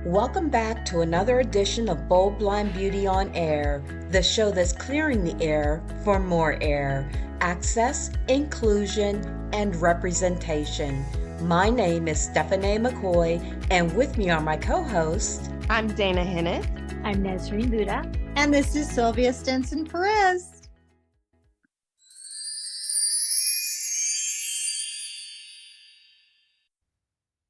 Welcome back to another edition of Bold Blind Beauty on Air, the show that's clearing the air for more air, access, inclusion, and representation. My name is Stephanae McCoy, and with me are my co-hosts. I'm Dana Hinnant. I'm Nasreen Bhutta. And this is Sylvia Stinson-Perez.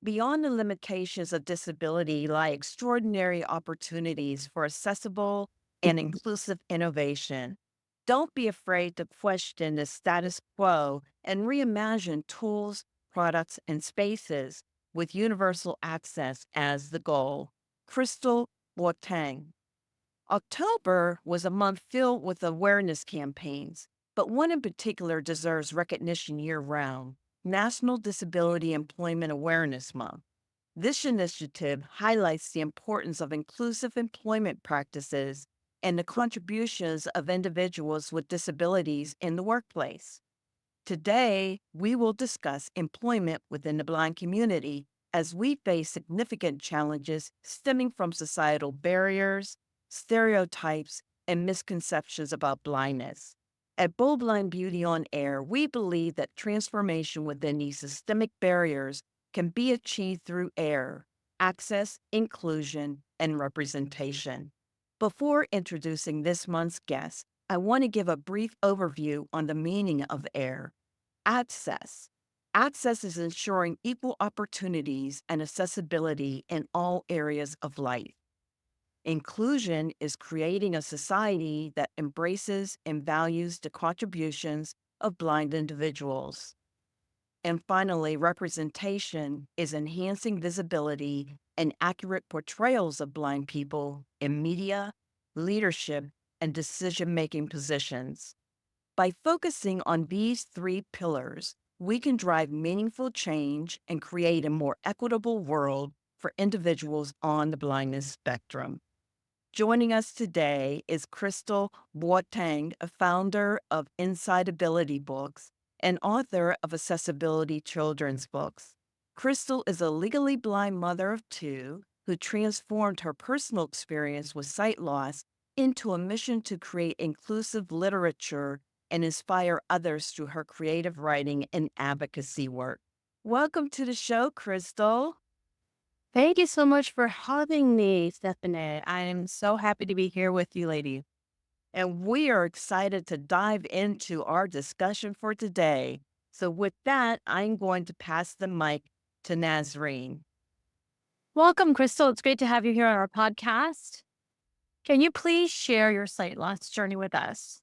Beyond the limitations of disability lie extraordinary opportunities for accessible and inclusive innovation. Don't be afraid to question the status quo and reimagine tools, products, and spaces with universal access as the goal. Krystle Boateng. October was a month filled with awareness campaigns, but one in particular deserves recognition year-round. National Disability Employment Awareness Month. This initiative highlights the importance of inclusive employment practices and the contributions of individuals with disabilities in the workplace. Today, we will discuss employment within the blind community as we face significant challenges stemming from societal barriers, stereotypes, and misconceptions about blindness. At Bold Blind Beauty on Air, we believe that transformation within these systemic barriers can be achieved through A.I.R, access, inclusion, and representation. Before introducing this month's guest, I want to give a brief overview on the meaning of A.I.R. Access. Access is ensuring equal opportunities and accessibility in all areas of life. Inclusion is creating a society that embraces and values the contributions of blind individuals. And finally, representation is enhancing visibility and accurate portrayals of blind people in media, leadership, and decision-making positions. By focusing on these three pillars, we can drive meaningful change and create a more equitable world for individuals on the blindness spectrum. Joining us today is Krystle Boateng, a founder of Insideability Books and author of Accessibility Children's Books. Krystle is a legally blind mother of two who transformed her personal experience with sight loss into a mission to create inclusive literature and inspire others through her creative writing and advocacy work. Welcome to the show, Krystle. Thank you so much for having me, Stephanie. I am so happy to be here with you, lady. And we are excited to dive into our discussion for today. So with that, I'm going to pass the mic to Nasreen. Welcome, Krystle. It's great to have you here on our podcast. Can you please share your sight loss journey with us?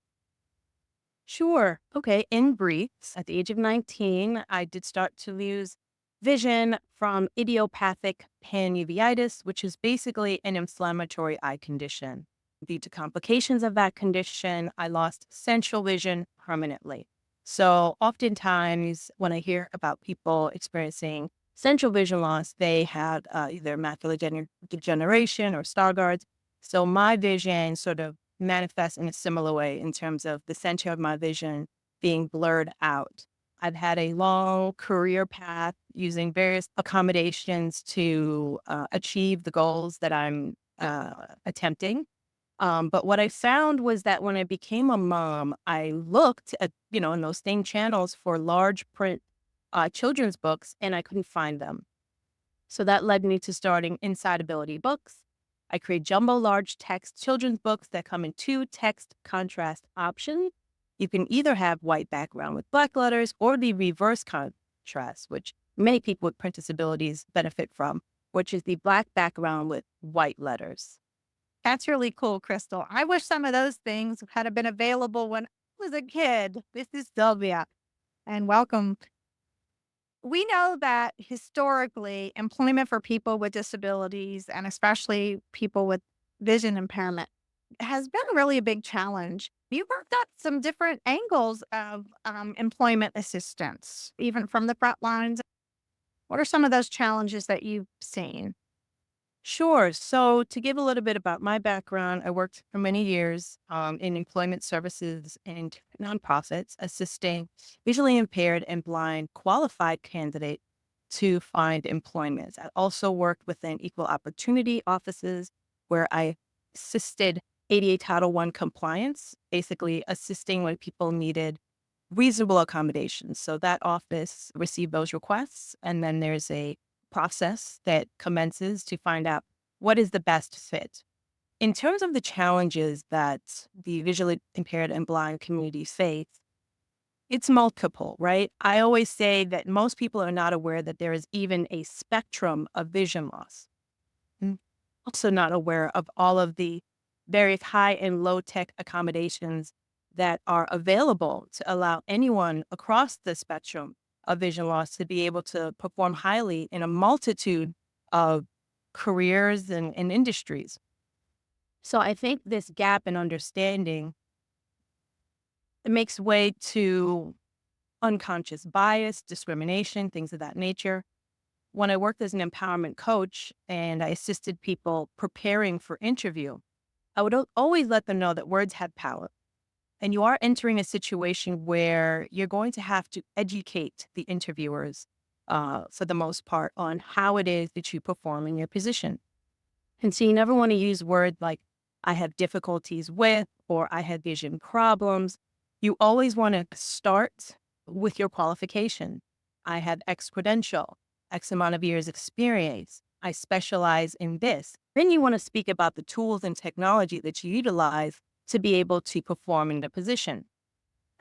Sure. Okay. In brief, at the age of 19, I did start to lose vision from idiopathic panuveitis, which is basically an inflammatory eye condition. Due to complications of that condition, I lost central vision permanently. So oftentimes when I hear about people experiencing central vision loss, they had either macular degeneration or Stargardt's. So my vision sort of manifests in a similar way in terms of the center of my vision being blurred out. I've had a long career path using various accommodations to achieve the goals that I'm attempting. But what I found was that when I became a mom, I looked at, in those same channels for large print children's books, and I couldn't find them. So that led me to starting Insideability Books. I create jumbo large text children's books that come in two text contrast options. You can either have white background with black letters or the reverse contrast, which many people with print disabilities benefit from, which is the black background with white letters. That's really cool, Krystle. I wish some of those things had been available when I was a kid. This is Sylvia, and welcome. We know that historically, employment for people with disabilities, and especially people with vision impairment, has been really a big challenge. You worked at some different angles of employment assistance, even from the front lines. What are some of those challenges that you've seen? Sure. So to give a little bit about my background, I worked for many years in employment services and nonprofits, assisting visually impaired and blind qualified candidates to find employment. I also worked within equal opportunity offices where I assisted ADA Title I compliance, basically assisting when people needed reasonable accommodations. So that office received those requests, and then there's a process that commences to find out what is the best fit. In terms of the challenges that the visually impaired and blind community face, it's multiple, right? I always say that most people are not aware that there is even a spectrum of vision loss. Also not aware of all of the various high and low tech accommodations that are available to allow anyone across the spectrum of vision loss to be able to perform highly in a multitude of careers and industries. So I think this gap in understanding makes way to unconscious bias, discrimination, things of that nature. When I worked as an empowerment coach and I assisted people preparing for interview, I would always let them know that words had power. And you are entering a situation where you're going to have to educate the interviewers, for the most part, on how it is that you perform in your position. And so you never want to use words like, I have difficulties with, or I have vision problems. You always want to start with your qualification. I have X credential, X amount of years experience. I specialize in this. Then you want to speak about the tools and technology that you utilize to be able to perform in the position.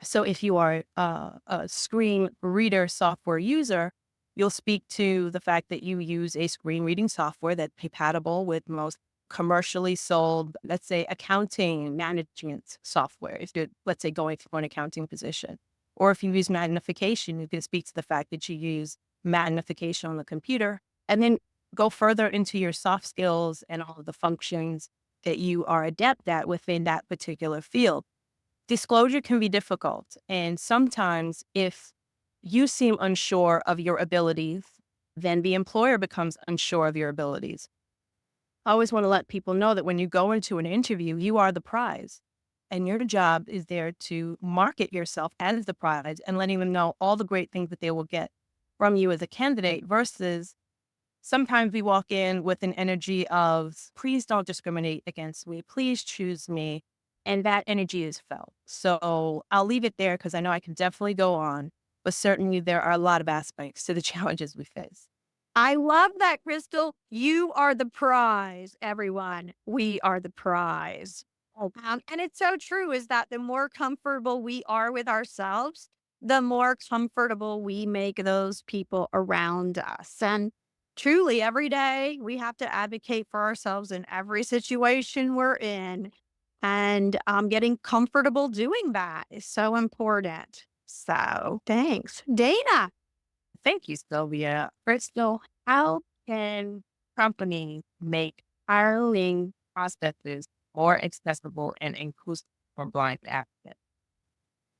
So if you are a screen reader software user, you'll speak to the fact that you use a screen reading software that's compatible with most commercially sold, let's say, accounting management software, if you're, let's say, going for an accounting position. Or if you use magnification, you can speak to the fact that you use magnification on the computer, and then go further into your soft skills and all of the functions that you are adept at within that particular field. Disclosure can be difficult. And sometimes if you seem unsure of your abilities, then the employer becomes unsure of your abilities. I always want to let people know that when you go into an interview, you are the prize. And your job is there to market yourself as the prize and letting them know all the great things that they will get from you as a candidate, versus sometimes we walk in with an energy of, please don't discriminate against me, please choose me. And that energy is felt. So I'll leave it there because I know I can definitely go on, but certainly there are a lot of aspects to the challenges we face. I love that, Krystle. You are the prize, everyone. We are the prize. And it's so true, is that the more comfortable we are with ourselves, the more comfortable we make those people around us. And truly, every day we have to advocate for ourselves in every situation we're in. And getting comfortable doing that is so important. So thanks. Dana. Thank you, Sylvia. Krystle, how can companies make hiring processes more accessible and inclusive for blind applicants?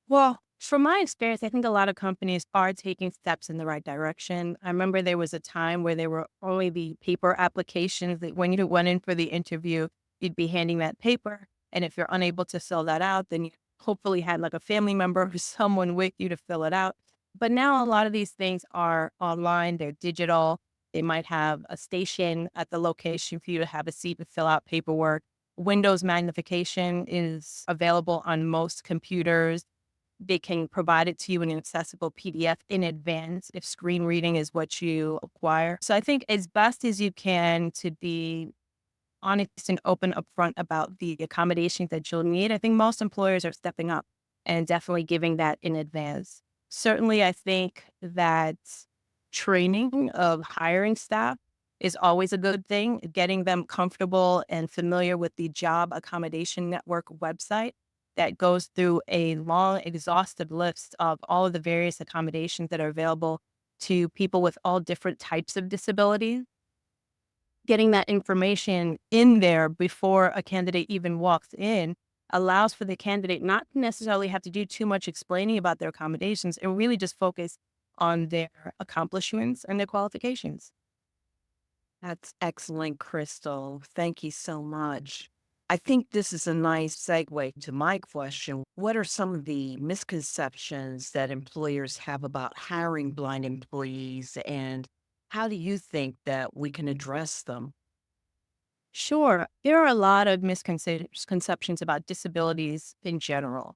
Well, from my experience, I think a lot of companies are taking steps in the right direction. I remember there was a time where there were only the paper applications that when you went in for the interview, you'd be handing that paper. And if you're unable to fill that out, then you hopefully had like a family member or someone with you to fill it out. But now a lot of these things are online, they're digital. They might have a station at the location for you to have a seat and fill out paperwork. Windows magnification is available on most computers. They can provide it to you in an accessible PDF in advance if screen reading is what you acquire. So I think as best as you can to be honest and open upfront about the accommodations that you'll need. I think most employers are stepping up and definitely giving that in advance. Certainly, I think that training of hiring staff is always a good thing. Getting them comfortable and familiar with the Job Accommodation Network website that goes through a long, exhaustive list of all of the various accommodations that are available to people with all different types of disabilities. Getting that information in there before a candidate even walks in allows for the candidate not to necessarily have to do too much explaining about their accommodations and really just focus on their accomplishments and their qualifications. That's excellent, Krystle. Thank you so much. I think this is a nice segue to my question. What are some of the misconceptions that employers have about hiring blind employees, and How do you think that we can address them? Sure, there are a lot of misconceptions about disabilities in general.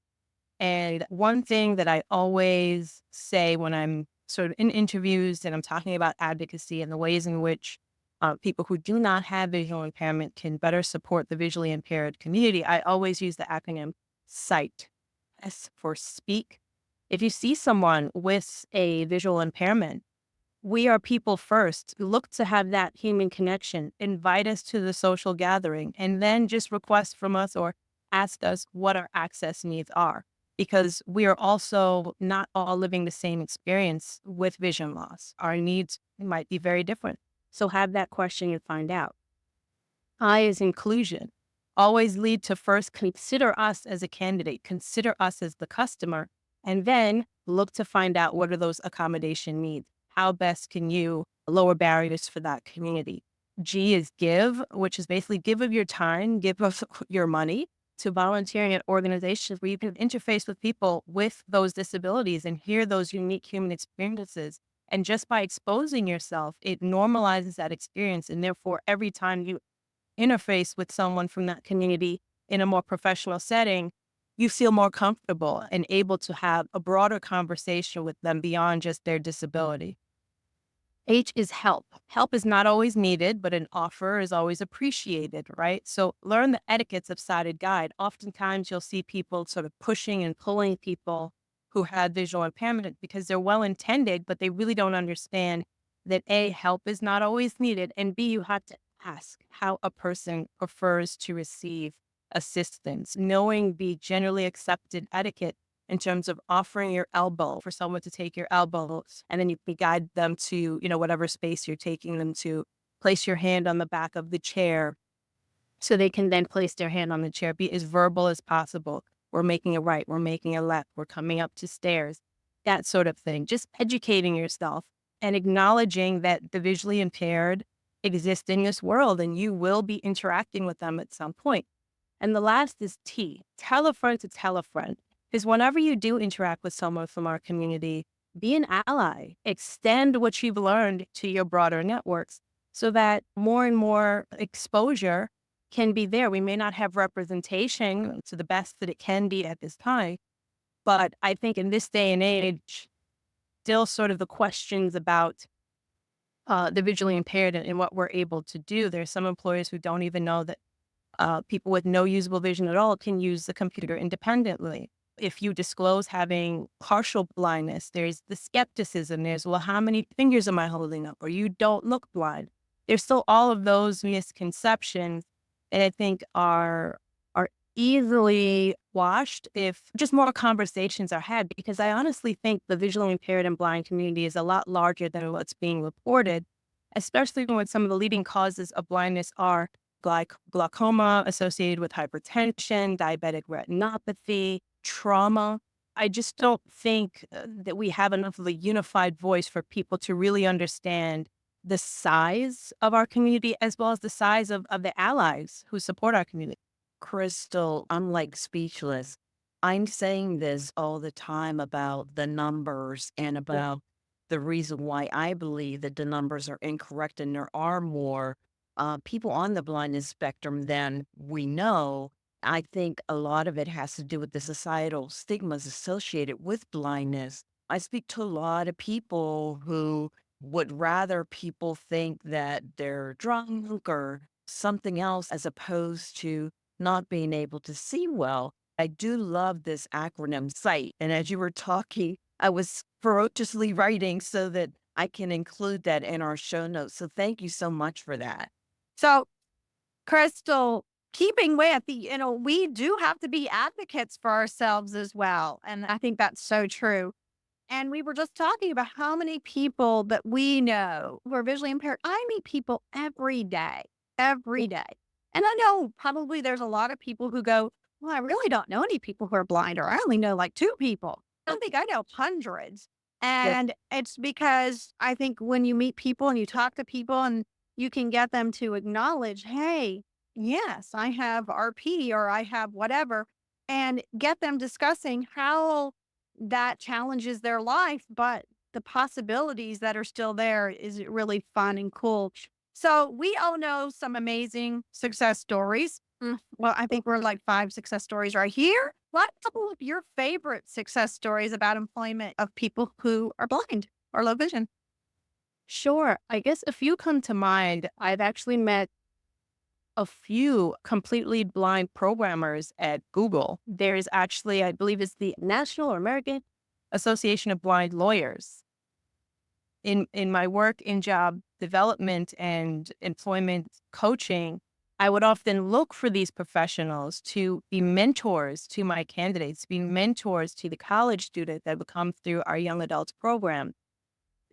And one thing that I always say when I'm sort of in interviews and I'm talking about advocacy and the ways in which people who do not have visual impairment can better support the visually impaired community, I always use the acronym SIGHT. S for speak. If you see someone with a visual impairment, we are people first. Look to have that human connection. Invite us to the social gathering and then just request from us or ask us what our access needs are. Because we are also not all living the same experience with vision loss. Our needs might be very different. So have that question and find out. I is inclusion. Always lead to first consider us as a candidate, consider us as the customer, and then look to find out what are those accommodation needs. How best can you lower barriers for that community? G is give, which is basically give of your time, give of your money to volunteering at organizations where you can interface with people with those disabilities and hear those unique human experiences. And just by exposing yourself, it normalizes that experience. And therefore, every time you interface with someone from that community in a more professional setting, you feel more comfortable and able to have a broader conversation with them beyond just their disability. H is help. Help is not always needed, but an offer is always appreciated, right? So learn the etiquettes of sighted guide. Oftentimes you'll see people sort of pushing and pulling people who had visual impairment because they're well intended, but they really don't understand that A, help is not always needed, and B, you have to ask how a person prefers to receive assistance, knowing the generally accepted etiquette in terms of offering your elbow for someone to take your elbow, and then you can guide them to, whatever space you're taking them to. Place your hand on the back of the chair so they can then place their hand on the chair. Be as verbal as possible. We're making a right, we're making a left, we're coming up to stairs, that sort of thing. Just educating yourself and acknowledging that the visually impaired exist in this world and you will be interacting with them at some point. And the last is T, tell a friend to tell a friend. Because whenever you do interact with someone from our community, be an ally, extend what you've learned to your broader networks so that more and more exposure can be there. We may not have representation to the best that it can be at this time, but I think in this day and age, still sort of the questions about the visually impaired and what we're able to do. There's some employers who don't even know that people with no usable vision at all can use the computer independently. If you disclose having partial blindness, there's the skepticism. There's, well, how many fingers am I holding up? Or you don't look blind. There's still all of those misconceptions that I think are easily washed if just more conversations are had, because I honestly think the visually impaired and blind community is a lot larger than what's being reported, especially when some of the leading causes of blindness are glaucoma associated with hypertension, diabetic retinopathy, trauma. I just don't think that we have enough of a unified voice for people to really understand the size of our community as well as the size of the allies who support our community. Krystle, I'm like speechless. I'm saying this all the time about the numbers and about the reason why I believe that the numbers are incorrect and there are more people on the blindness spectrum than we know. I think a lot of it has to do with the societal stigmas associated with blindness. I speak to a lot of people who would rather people think that they're drunk or something else as opposed to not being able to see well. I do love this acronym SIGHT. And as you were talking, I was ferociously writing so that I can include that in our show notes. So thank you so much for that. So, Krystle, keeping with we do have to be advocates for ourselves as well. And I think that's so true. And we were just talking about how many people that we know who are visually impaired. I meet people every day, every day. And I know probably there's a lot of people who go, well, I really don't know any people who are blind, or I only know like 2 people. I don't think I know hundreds. And it's because I think when you meet people and you talk to people and you can get them to acknowledge, hey, yes, I have RP or I have whatever, and get them discussing how that challenges their life, but the possibilities that are still there is really fun and cool. So we all know some amazing success stories. Well, I think we're like 5 success stories right here. What are some of your favorite success stories about employment of people who are blind or low vision? Sure. I guess a few come to mind. I've actually met a few completely blind programmers at Google. There's actually, I believe it's the National or American Association of Blind Lawyers. In my work in job development and employment coaching, I would often look for these professionals to be mentors to my candidates, be mentors to the college student that would come through our young adults program.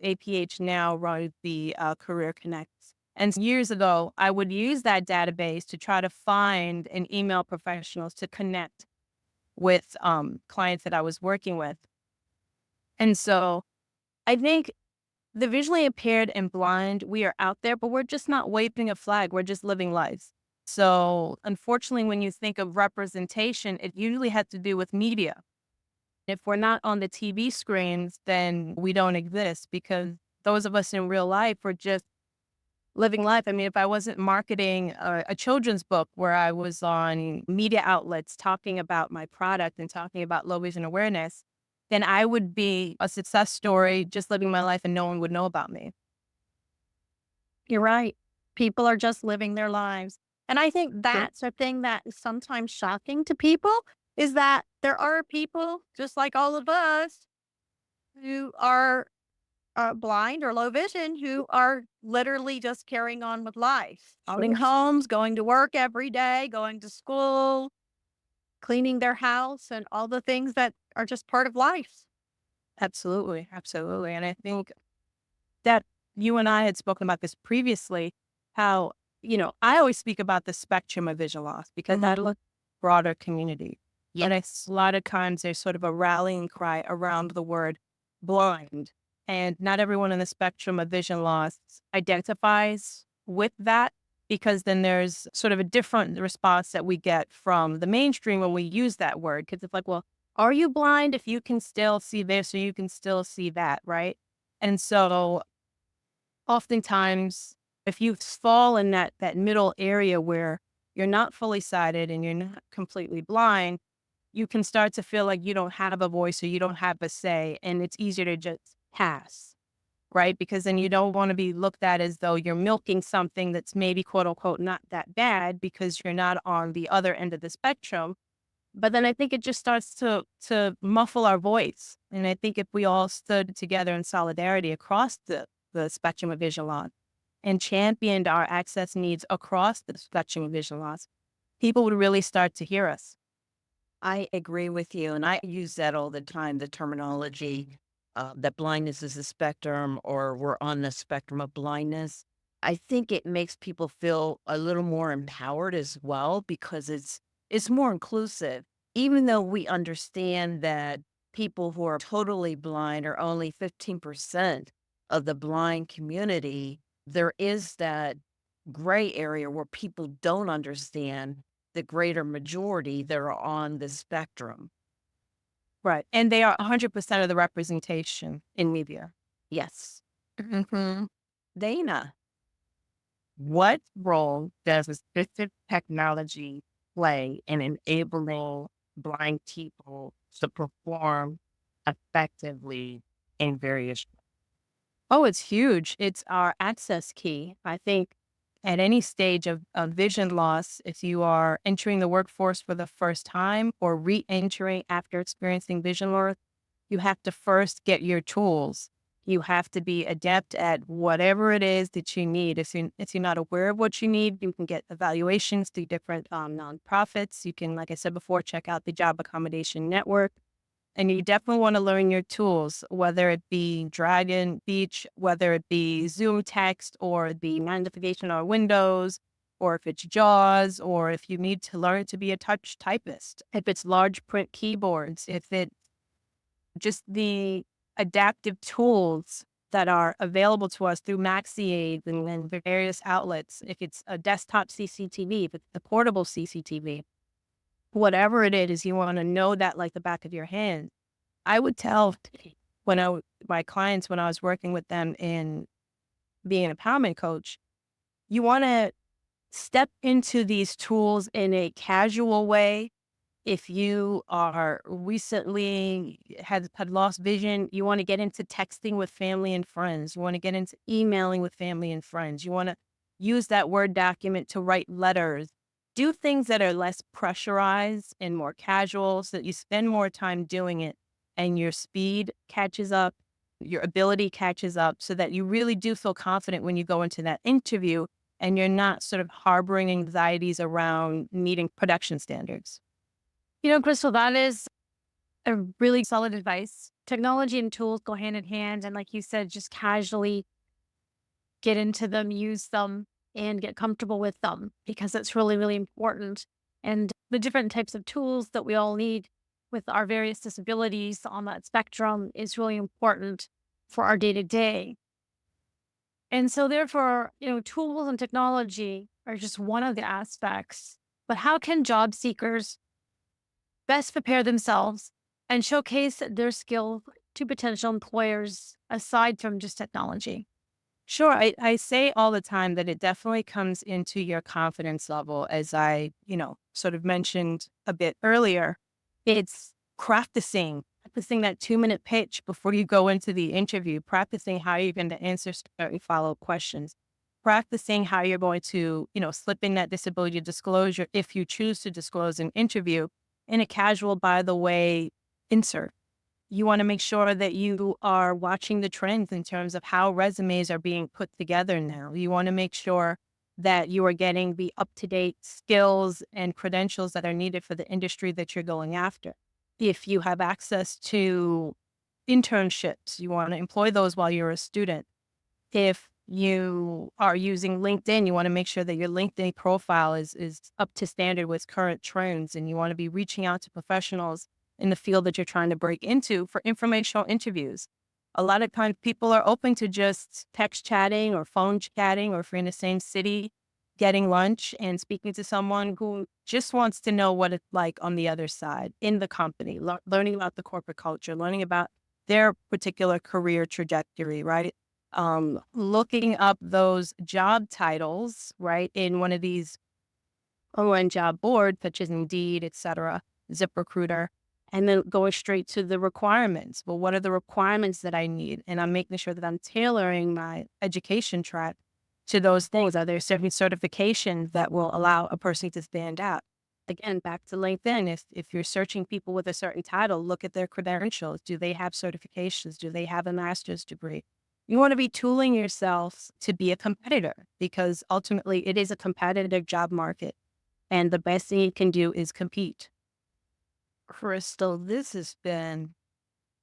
APH now runs the Career Connects. And years ago, I would use that database to try to find and email professionals to connect with clients that I was working with. And so I think the visually impaired and blind, we are out there, but we're just not waving a flag. We're just living lives. So unfortunately, when you think of representation, it usually has to do with media. If we're not on the TV screens, then we don't exist, because those of us in real life are just living life. I mean, if I wasn't marketing a children's book where I was on media outlets talking about my product and talking about low vision awareness, then I would be a success story just living my life and no one would know about me. You're right. People are just living their lives. And I think that's a thing that is sometimes shocking to people, is that there are people just like all of us who are blind or low vision who are literally just carrying on with life, owning homes, going to work every day, going to school, cleaning their house, and all the things that are just part of life. Absolutely. Absolutely. And I think that you and I had spoken about this previously, how, I always speak about the spectrum of vision loss because that looks broader community. Yeah. And a lot of times there's sort of a rallying cry around the word blind. And not everyone in the spectrum of vision loss identifies with that, because then there's sort of a different response that we get from the mainstream when we use that word. Because it's like, well, are you blind if you can still see this or you can still see that, right? And so oftentimes, if you fall in that middle area where you're not fully sighted and you're not completely blind, you can start to feel like you don't have a voice or you don't have a say, and it's easier to just pass, right? Because then you don't want to be looked at as though you're milking something that's maybe quote unquote not that bad because you're not on the other end of the spectrum. But then I think it just starts to muffle our voice. And I think if we all stood together in solidarity across the spectrum of vision loss and championed our access needs across the spectrum of vision loss, people would really start to hear us. I agree with you. And I use that all the time, the terminology that blindness is a spectrum, or we're on the spectrum of blindness. I think it makes people feel a little more empowered as well, because it's more inclusive. Even though we understand that people who are totally blind are only 15% of the blind community, there is that gray area where people don't understand the greater majority that are on the spectrum. Right. And they are 100% of the representation in media. Yes. Dana, what role does assistive technology play in enabling blind people to perform effectively in various? Oh, it's huge. It's our access key. I think at any stage of vision loss, if you are entering the workforce for the first time or re-entering after experiencing vision loss, you have to first get your tools. You have to be adept at whatever it is that you need. If you're not aware of what you need, you can get evaluations through different nonprofits. You can, like I said before, check out the Job Accommodation Network. And you definitely want to learn your tools, whether it be Dragon Beach, whether it be Zoom text or the magnification on Windows, or if it's JAWS, or if you need to learn to be a touch typist, if it's large print keyboards, if it's just the adaptive tools that are available to us through MaxiAid and various outlets, if it's a desktop CCTV, if it's the portable CCTV. Whatever it is, you want to know that like the back of your hand. I would tell my clients, when I was working with them in being an empowerment coach, you want to step into these tools in a casual way. If you are recently had lost vision, you want to get into texting with family and friends. You want to get into emailing with family and friends. You want to use that Word document to write letters. Do things that are less pressurized and more casual so that you spend more time doing it and your speed catches up, your ability catches up, so that you really do feel confident when you go into that interview and you're not sort of harboring anxieties around meeting production standards. Krystle, that is a really solid advice. Technology and tools go hand in hand. And like you said, just casually get into them, use them, and get comfortable with them, because that's really, really important. And the different types of tools that we all need with our various disabilities on that spectrum is really important for our day to day. And so therefore, tools and technology are just one of the aspects. But how can job seekers best prepare themselves and showcase their skill to potential employers aside from just technology? Sure. I say all the time that it definitely comes into your confidence level. As I, sort of mentioned a bit earlier, it's practicing that 2-minute pitch before you go into the interview, practicing how you're going to answer certain follow-up questions, practicing how you're going to, slip in that disability disclosure if you choose to disclose an interview in a casual, by the way, insert. You want to make sure that you are watching the trends in terms of how resumes are being put together now. You want to make sure that you are getting the up-to-date skills and credentials that are needed for the industry that you're going after. If you have access to internships, you want to employ those while you're a student. If you are using LinkedIn, you want to make sure that your LinkedIn profile is up to standard with current trends, and you want to be reaching out to professionals in the field that you're trying to break into for informational interviews. A lot of times people are open to just text chatting or phone chatting, or if you're in the same city, getting lunch and speaking to someone who just wants to know what it's like on the other side in the company, learning about the corporate culture, learning about their particular career trajectory, right? Looking up those job titles, right, in one of these online job boards, such as Indeed, et cetera, ZipRecruiter, and then going straight to the requirements. Well, what are the requirements that I need? And I'm making sure that I'm tailoring my education track to those things. Are there certain certifications that will allow a person to stand out? Again, back to LinkedIn, if you're searching people with a certain title, look at their credentials. Do they have certifications? Do they have a master's degree? You want to be tooling yourself to be a competitor, because ultimately it is a competitive job market. And the best thing you can do is compete. Krystle, this has been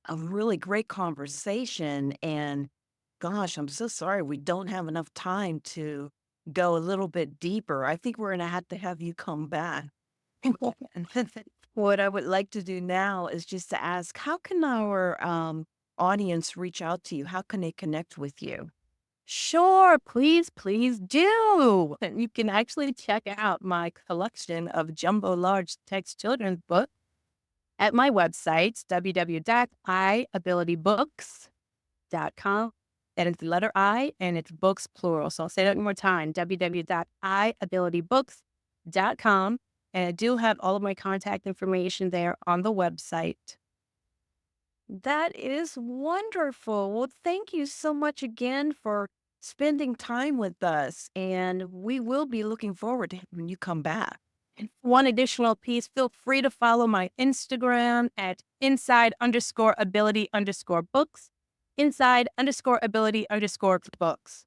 a really great conversation. And gosh, I'm so sorry we don't have enough time to go a little bit deeper. I think we're going to have you come back. What I would like to do now is just to ask, how can our audience reach out to you? How can they connect with you? Sure, please do. And you can actually check out my collection of jumbo large text children's books at my website, www.iabilitybooks.com. That is the letter I, and it's books plural. So I'll say that one more time, www.iabilitybooks.com. And I do have all of my contact information there on the website. That is wonderful. Well, thank you so much again for spending time with us. And we will be looking forward to when you come back. And one additional piece, feel free to follow my Instagram at inside_ability_books, inside_ability_books.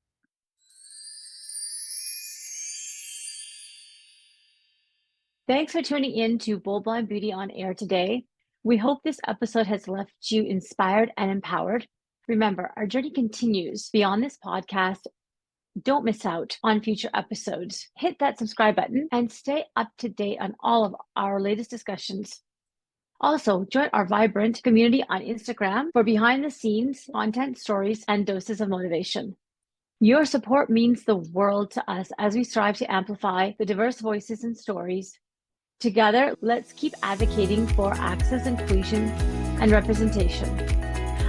Thanks for tuning in to Bold Blind Beauty on Air today. We hope this episode has left you inspired and empowered. Remember, our journey continues beyond this podcast. Don't miss out on future episodes. Hit that subscribe button and stay up to date on all of our latest discussions. Also, join our vibrant community on Instagram for behind the scenes content, stories, and doses of motivation. Your support means the world to us as we strive to amplify the diverse voices and stories. Together, let's keep advocating for access, inclusion, and representation.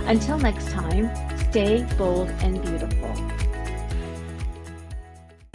Until next time, stay bold and beautiful.